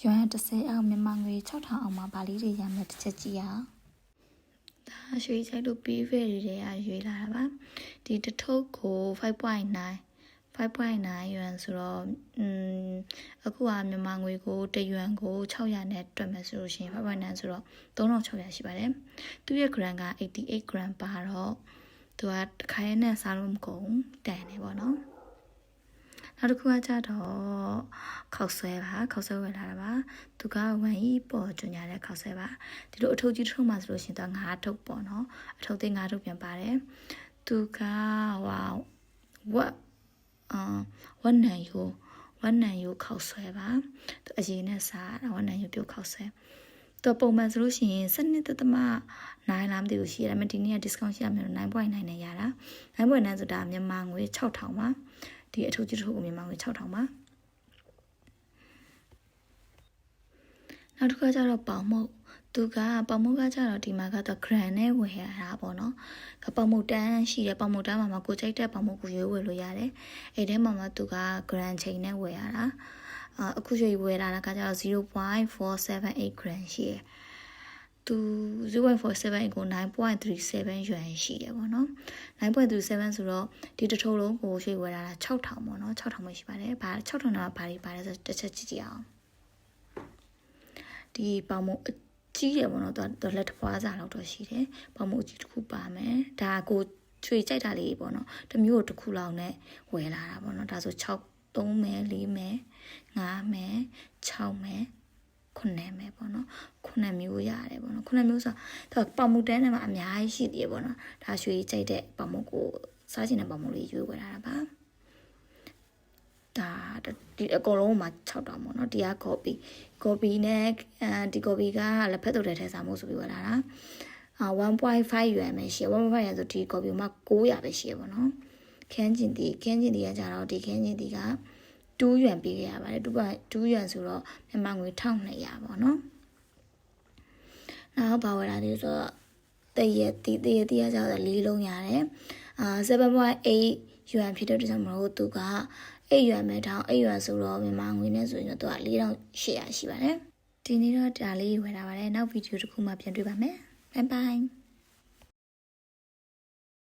ရွှန်30အောင်မြန်မာငွေ6000အောင်မှာဗာလီတွေရမယ်တစ်ချက်ကြည့်ရအောင်ဒါရွှေချိုက်လို့ပြီးဖဲတွေကရွေးလာတာပါဒီတစ်ထုပ်ကို 5.9 yuan ဆိုတော့အခုကမြန်မာငွေကို1 yuan ကို600နဲ့တွက်မယ်ဆိုလို့ရှိရင်5.9ဆိုတော့3600ရှိပါတယ်သူ့ရဲ့ gram က88 gram ပါတော့သူကတစ်ခါရဲနဲ့စားလို့မကုန်တန်နေပေါ့နော်နောက်တစ်ခုကကြတော့ခောက်ဆွဲပါခောက်ဆွဲဝယ်လာတာပါသူကဝန်ကြီးပေါ်ကြညာတဲ့ခောက်ဆွဲပါဒီလိုအထုပ်ကြီးတစ်ထုပ်မှဆိုလို့ရှိရင်သူက9ထုပ်ပေါ့နော်အထုပ်သေး9ထုပ်ပြန်ပါတယ်သူကဝတ်နံယူခောက်ဆွဲပါသူအရင်နဲ့စားတာဝတ်နံယူပြုတ်ခောက်ဆွဲသူပုံမှန်ဆိုလို့ရှိရင်7.9လားမသိဘူးရှိရတယ်ဒါပေမဲ့ဒီနေ့က discount ရှိရမယ်9.9နဲ့ရတာ9.9ဆိုတာမြန်မာငွေ6000ပါဒီအထုပ်ကြီးတစ်ထုပ်ကိုမြန်မာငွေ6000ပါနောက်တစ်ခါကျတော့ပေါင်မုတ်သူကပေါင်မုတ်ကကျတော့ဒီမှာကတော့ grand နဲ့ဝယ်ရတာပေါ့နော်ကပေါင်မုတ်တန်းရှိတယ်ပေါင်မုတ်တန်းမှာကိုကြိုက်တဲ့ပေါင်မုတ်ကိုရွေးဝယ်လို့ရတယ်အဲ့ထဲမှာသူက grand ချိန်နဲ့ဝယ်ရတာအခုရွေးဝယ်လာတာကကျတော့ 0.478 grand ရှိတယ်သူ0.478ကို 9.37 yuan ရှိတယ်ပေါ့နော်9.37ဆိုတော့ဒီတစ်ထုပ်လုံးကိုရွှေ့ဝယ်လာတာ6000ပေါ့နော်6000ပဲရှိပါတယ်ဘာ6000တော့ဘာတွေပါတယ်ဆိုတစ်ချက်ကြည့်ကြည့်အောင်ဒီပေါင်မုတ်ကြီးတယ်ပေါ့နော်သူလက်တစ်ပွားစားလောက်တော့ရှိတယ်ပေါင်မုတ်ကြီးတစ်ခုပါမယ်ဒါကိုချွေကြိုက်တာလေးပေါ့နော်တစ်မျိုးတစ်ခုလောက်နဲ့ဝယ်လာတာပေါ့နော်ဒါဆို6 3မယ်4မယ်5မယ်6မယ်9မယ်ပေါ့နော်9မျိုးရတယ်ပေါ့နော်9မျိုးဆိုတော့ပေါင်မုတ်တန်းထဲမှာအများကြီးရှိသေးတယ်ပေါ့နော်ဒါရွှေကြိုက်တဲ့ပေါင်မုတ်ကိုစားချင်တဲ့ပေါင်မုတ်လေးရွေးဝယ်လာတာပါဒါဒီအကုန်လုံးမှာ6000ပေါ့နော်တရား copy နဲ့ဒီ copy ကလက်ဖက်တုပ်ထဲထည့်စားမှုဆိုပြီးဝယ်လာတာ1.5 yuan ပဲရှိ1.5 yuan ဆိုဒီ copy မှာ900ပဲရှိရပေါ့နော်ခန်းကျင်တီကကြတော့ဒီခန်းကျင်တီက2 yuan ပေးခဲ့ရပါတယ်2 yuan ဆိုတော့မြန်မာငွေ1200ပေါ့နော်နောက်ဘာဝယ်လာသေးဆိုတော့တရက်တီကကြတော့4လုံးရတယ်7.8 yuan ဖြစ်တဲ့ကြောင့်မလို့သူက8 yuan ပဲထောင်း8 yuan ဆိုတော့မြန်မာငွေနဲ့ဆိုရင်တော့သူက4800ရှိပါတယ်ဒီနေ့တော့ဒါလေးဝယ်လာပါတယ်နောက်ဗီဒီယိုတစ်ခုမှပြန်တွေ့ပါမယ်ဘိုင်